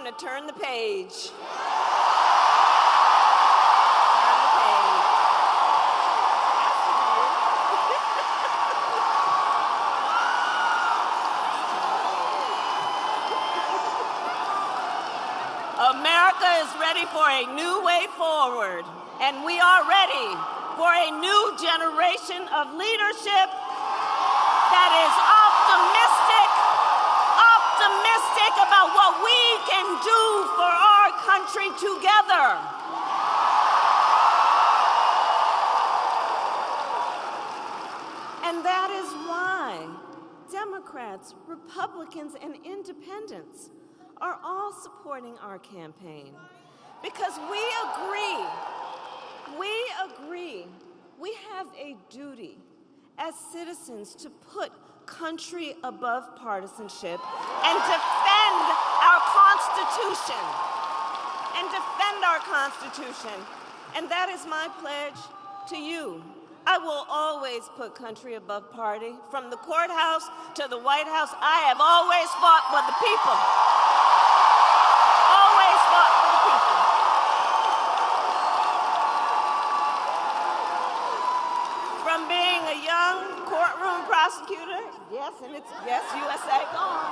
to turn the page. America is ready for a new way forward, and we are ready for a new generation of leadership that is optimistic about what we can do for our country together. And that is why Democrats, Republicans, and independents are all supporting our campaign, because we agree we have a duty as citizens to put country above partisanship and defend our Constitution. And that is my pledge to you. I will always put country above party. From the courthouse to the White House, I have always fought for the people. Always fought for the people. From being a young courtroom prosecutor, yes, and it's yes, USA, go on.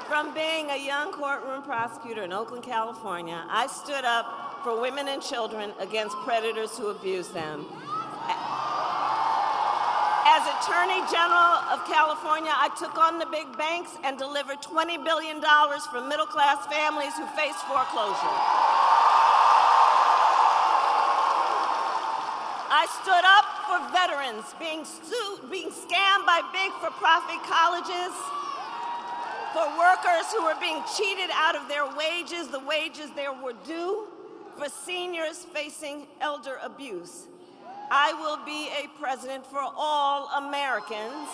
From being a young courtroom prosecutor in Oakland, California, I stood up for women and children against predators who abuse them. As Attorney General of California, I took on the big banks and delivered $20 billion for middle-class families who face foreclosure. I stood up for veterans being scammed by big for-profit colleges, for workers who were being cheated out of their wages, the wages they were due, for seniors facing elder abuse. I will be a president for all Americans.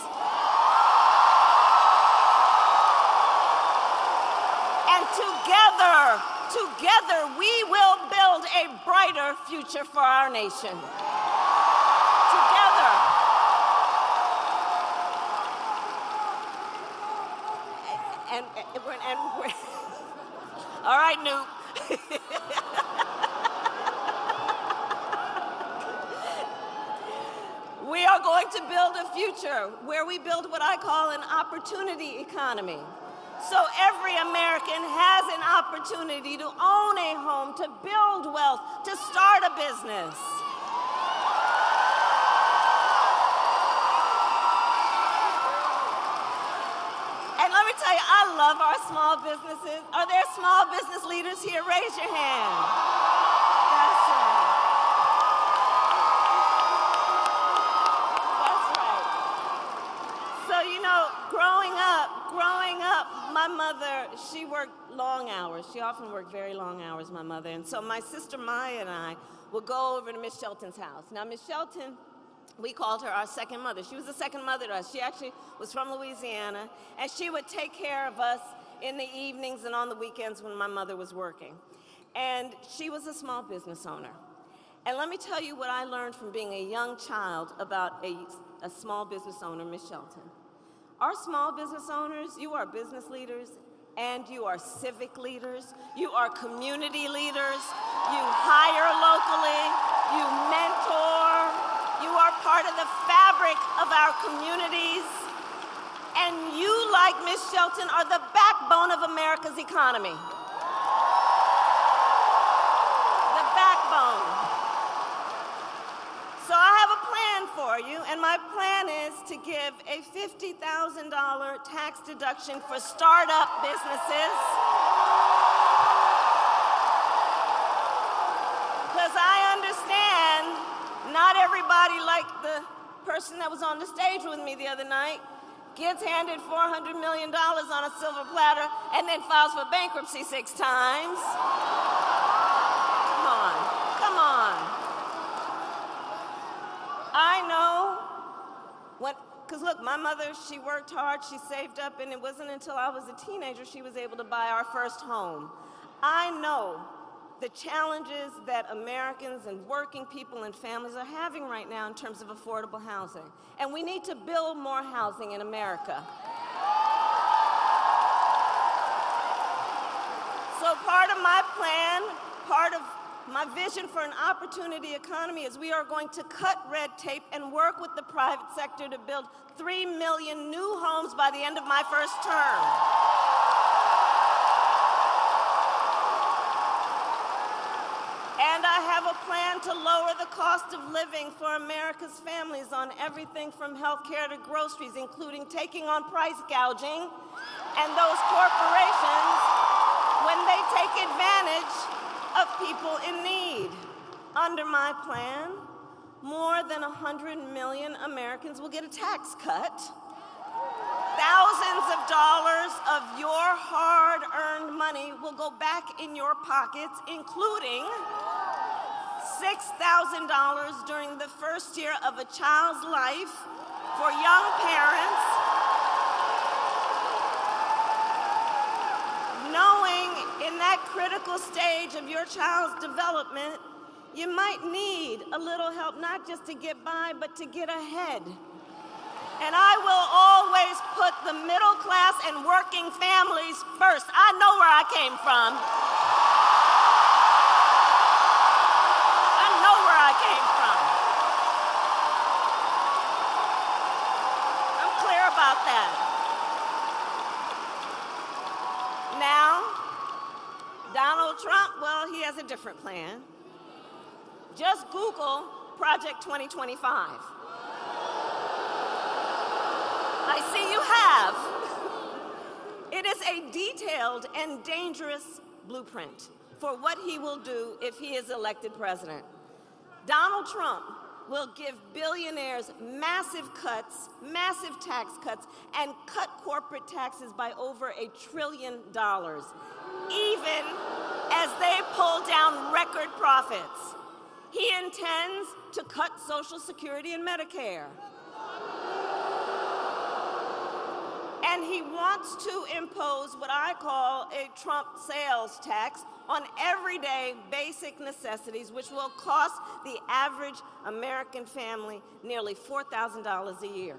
And together we will build a brighter future for our nation. Together. And we're all right, Newt. We are going to build a future where we build what I call an opportunity economy. So every American has an opportunity to own a home, to build wealth, to start a business. And let me tell you, I love our small businesses. Are there small business leaders here? Raise your hand. That's right. So, you know, growing up, my mother, she worked long hours. She often worked very long hours, my mother. And so my sister Maya and I would go over to Miss Shelton's house. Now, Miss Shelton, we called her our second mother. She was the second mother to us. She actually was from Louisiana, and she would take care of us in the evenings and on the weekends when my mother was working. And she was a small business owner. And let me tell you what I learned from being a young child about a small business owner, Miss Shelton. Our small business owners, you are business leaders, and you are civic leaders, you are community leaders, you hire locally, you mentor, you are part of the fabric of our communities, and you, like Miss Shelton, are the backbone of America's economy. The backbone. So I have a plan for you, and my plan is to give a $50,000 tax deduction for startup businesses. Because I understand not everybody, like the person that was on the stage with me the other night, gets handed $400 million on a silver platter and then files for bankruptcy 6 times. Come on. I know, because look, my mother, she worked hard, she saved up, and it wasn't until I was a teenager she was able to buy our first home. I know the challenges that Americans and working people and families are having right now in terms of affordable housing. And we need to build more housing in America. So part of my plan, part of my vision for an opportunity economy is we are going to cut red tape and work with the private sector to build 3 million new homes by the end of my first term. And I have a plan to lower the cost of living for America's families on everything from health care to groceries, including taking on price gouging and those corporations when they take advantage of people in need. Under my plan, more than 100 million Americans will get a tax cut. Thousands of dollars of your hard-earned money will go back in your pockets, including $6,000 during the first year of a child's life for young parents, knowing in that critical stage of your child's development, you might need a little help, not just to get by, but to get ahead. And I will always put the middle class and working families first. I know where I came from. I know where I came from. I'm clear about that. Now, Donald Trump, well, he has a different plan. Just Google Project 2025. I see you have. It is a detailed and dangerous blueprint for what he will do if he is elected president. Donald Trump will give billionaires massive cuts, massive tax cuts, and cut corporate taxes by over $1 trillion, even as they pull down record profits. He intends to cut Social Security and Medicare. And he wants to impose what I call a Trump sales tax on everyday basic necessities, which will cost the average American family nearly $4,000 a year.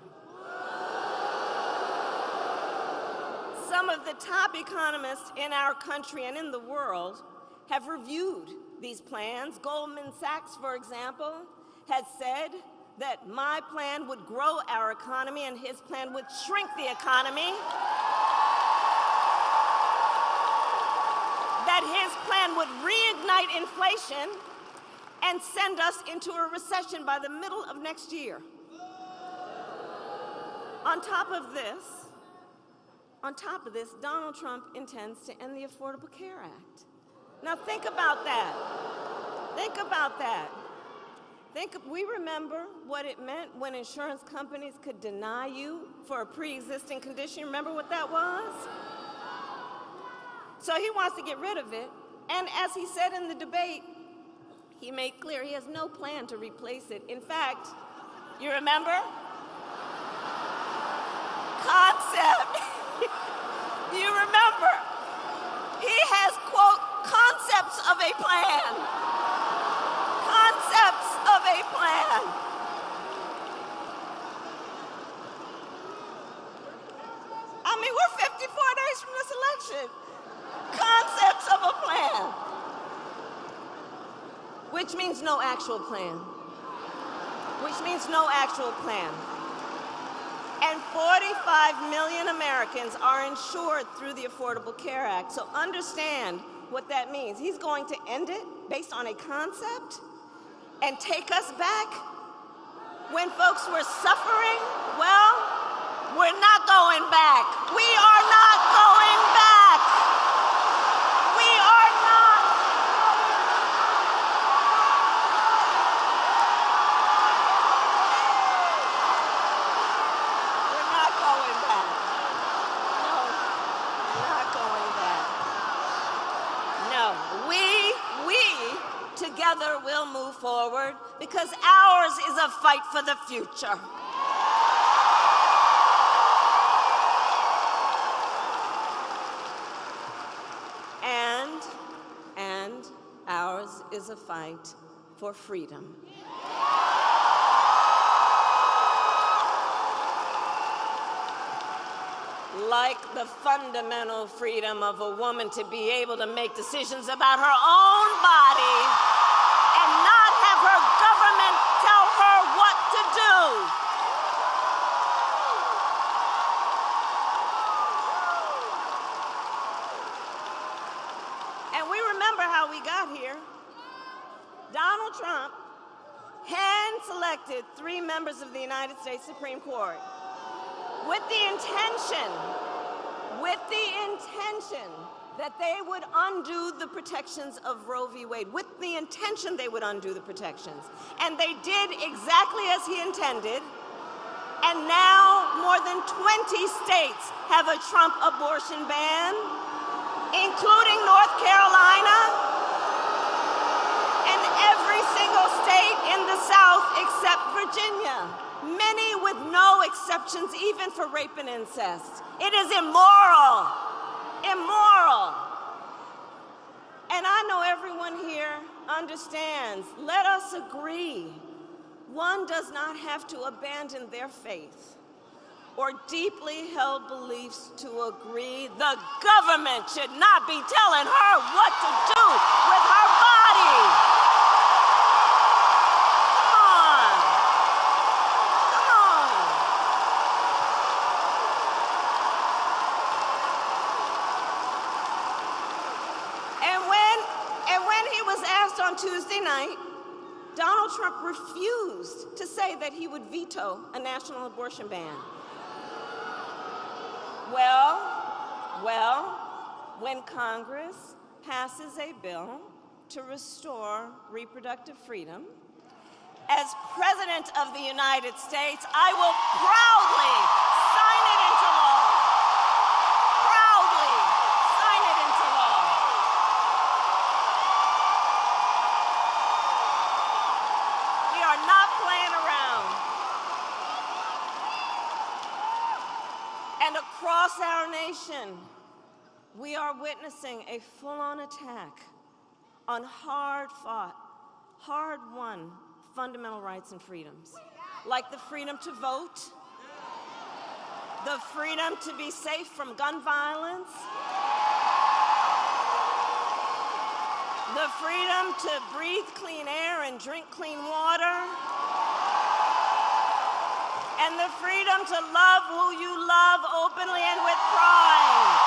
Some of the top economists in our country and in the world have reviewed these plans. Goldman Sachs, for example, has said that my plan would grow our economy and his plan would shrink the economy. That his plan would reignite inflation and send us into a recession by the middle of next year. On top of this, Donald Trump intends to end the Affordable Care Act. Now think about that. Think about that. We remember what it meant when insurance companies could deny you for a pre-existing condition. Remember what that was? So he wants to get rid of it. And as he said in the debate, he made clear he has no plan to replace it. In fact, you remember? Concept. You remember? He has, quote, concepts of a plan. Concepts of a plan. I mean, we're 54 days from this election. Concepts of a plan. Which means no actual plan. Which means no actual plan. And 45 million Americans are insured through the Affordable Care Act. So understand what that means. He's going to end it based on a concept and take us back when folks were suffering. Well, we're not going back. We are not going back. We are not. We're not going back. No, we're not going back. No, we together will move forward because ours is a fight for the future. And is a fight for freedom. Like the fundamental freedom of a woman to be able to make decisions about her own body and not have her government tell her what to do. And we remember how we got here. Donald Trump hand-selected 3 members of the United States Supreme Court with the intention that they would undo the protections of Roe v. Wade, with the intention they would undo the protections. And they did exactly as he intended, and now more than 20 states have a Trump abortion ban, including North Carolina, and every single state in the South except Virginia. Many with no exceptions, even for rape and incest. It is immoral, immoral. And I know everyone here understands. Let us agree. One does not have to abandon their faith or deeply held beliefs to agree. The government should not be telling her what to do with her body. On Tuesday night, Donald Trump refused to say that he would veto a national abortion ban. Well, when Congress passes a bill to restore reproductive freedom, as President of the United States, I will proudly sign it into law. Proudly sign it into law. Not playing around. And across our nation, we are witnessing a full-on attack on hard-fought, hard-won fundamental rights and freedoms, like the freedom to vote, the freedom to be safe from gun violence, the freedom to breathe clean air and drink clean water, and the freedom to love who you love openly and with pride.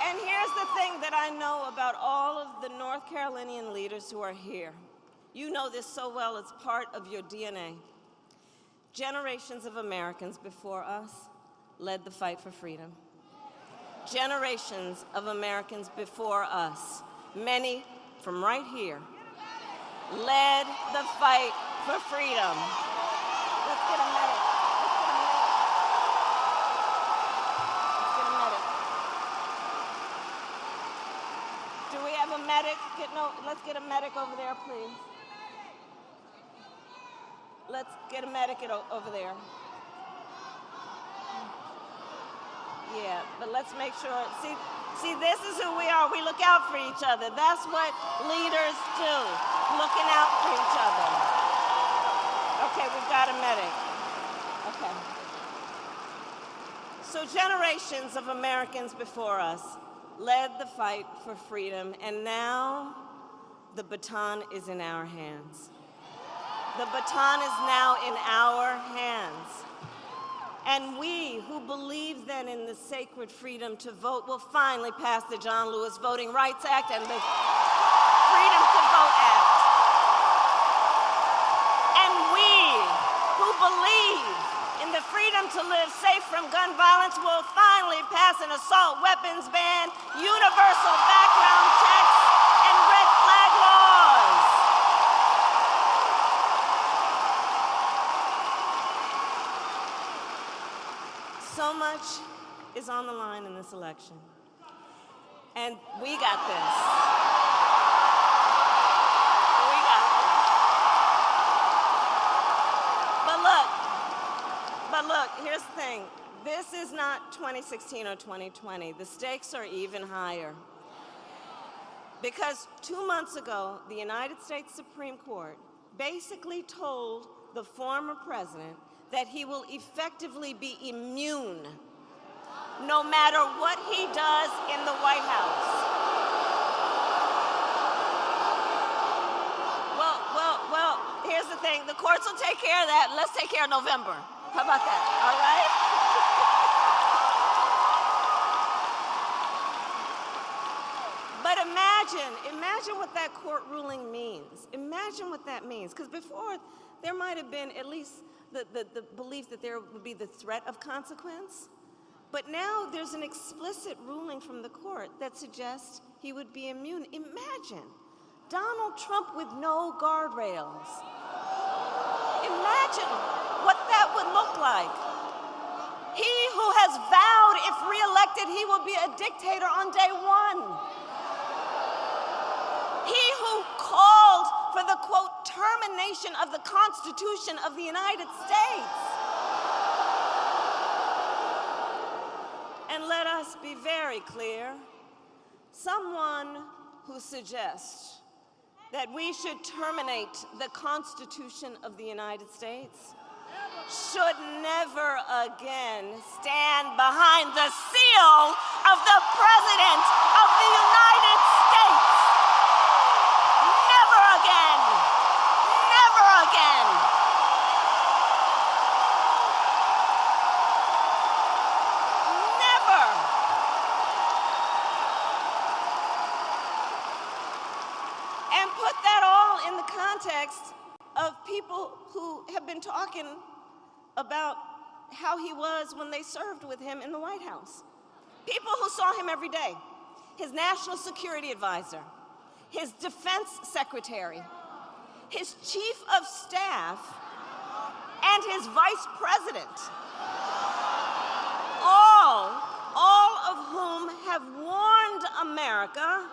And here's the thing that I know about all of the North Carolinian leaders who are here. You know this so well, it's part of your DNA. Generations of Americans before us led the fight for freedom. Generations of Americans before us, many from right here, led the fight for freedom. Let's get a medic. Let's get a medic. Do we have a medic? Let's get a medic over there, please. Let's get a medic over there. Yeah, but let's make sure. See, this is who we are. We look out for each other. That's what leaders do, looking out for each other. Okay, we've got a medic. Okay. So generations of Americans before us led the fight for freedom, and now the baton is in our hands. The baton is now in our hands. And we who believe then in the sacred freedom to vote will finally pass the John Lewis Voting Rights Act and the Freedom to Vote Act. And we who believe in the freedom to live safe from gun violence will finally pass an assault weapons ban, universal background checks, and red flag laws. So much is on the line in this election. And we got this. We got this. But look, look, here's the thing. This is not 2016 or 2020. The stakes are even higher. Because 2 months ago, the United States Supreme Court basically told the former president that he will effectively be immune no matter what he does in the White House. Well, here's the thing. The courts will take care of that. Let's take care of November. How about that? All right? But imagine what that court ruling means. Imagine what that means. Because before, there might have been at least the belief that there would be the threat of consequence. But now there's an explicit ruling from the court that suggests he would be immune. Imagine Donald Trump with no guardrails. Imagine what that would look like. He who has vowed, if reelected, he will be a dictator on day one. He who called for the, quote, termination of the Constitution of the United States. And let us be very clear, someone who suggests that we should terminate the Constitution of the United States should never again stand behind the seal of the President of the United States. Never again. Never again. Never. And put that all in the context of people who have been talking about how he was when they served with him in the White House. People who saw him every day. His national security advisor, his defense secretary, his chief of staff, and his vice president. All of whom have warned America,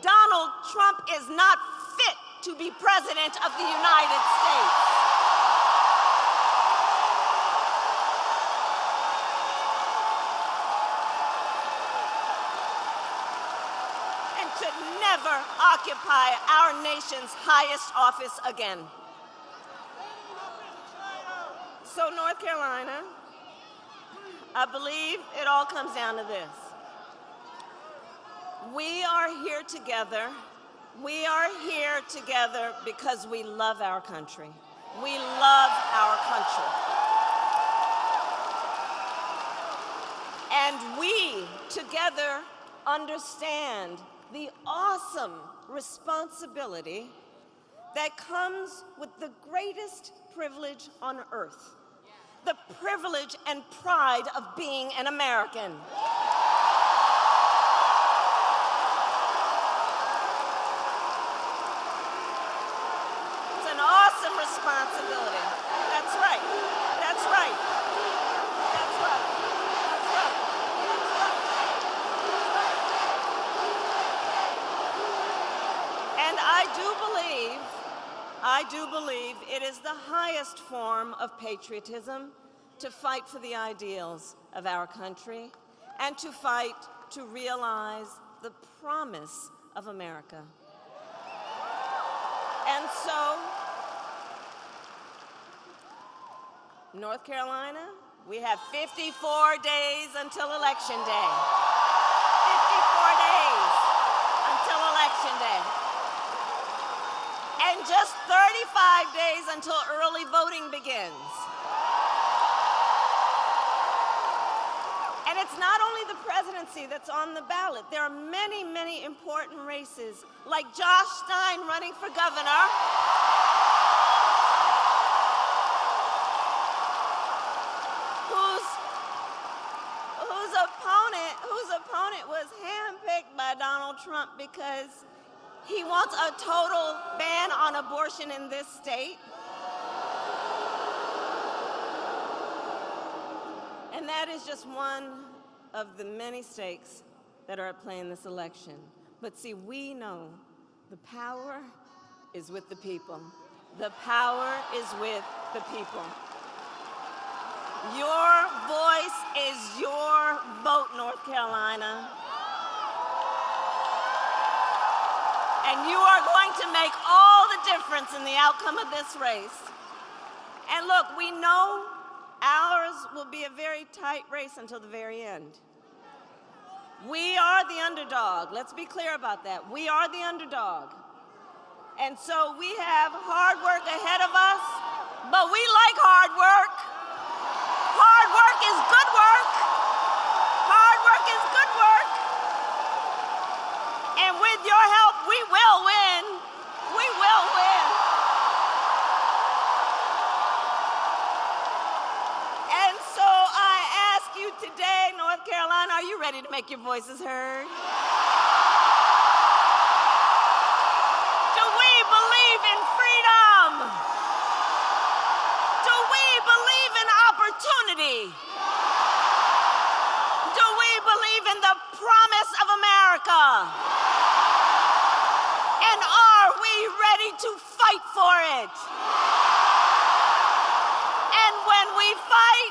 Donald Trump is not fit to be president of the United States. Never occupy our nation's highest office again. So North Carolina, I believe it all comes down to this. We are here together. We are here together because we love our country. We love our country. And we together understand the awesome responsibility that comes with the greatest privilege on earth, the privilege and pride of being an American. It's an awesome responsibility. That's right. That's right. That's right. That's right. And I do believe it is the highest form of patriotism to fight for the ideals of our country and to fight to realize the promise of America. And so, North Carolina, we have 54 days until Election Day. 54 days until Election Day. And just 35 days until early voting begins. And it's not only the presidency that's on the ballot. There are many, many important races, like Josh Stein running for governor. Whose opponent was handpicked by Donald Trump because he wants a total ban on abortion in this state. And that is just one of the many stakes that are at play in this election. But see, we know the power is with the people. The power is with the people. Your voice is your vote, North Carolina. And you are going to make all the difference in the outcome of this race. And look, we know ours will be a very tight race until the very end. We are the underdog. Let's be clear about that. We are the underdog. And so we have hard work ahead of us, but we like hard work. Hard work is good work. Hard work is good work. And with your help, we will win. We will win. And so I ask you today, North Carolina, are you ready to make your voices heard? Do we believe in freedom? Do we believe in opportunity? Do we believe in the promise of America? And are we ready to fight for it? And when we fight,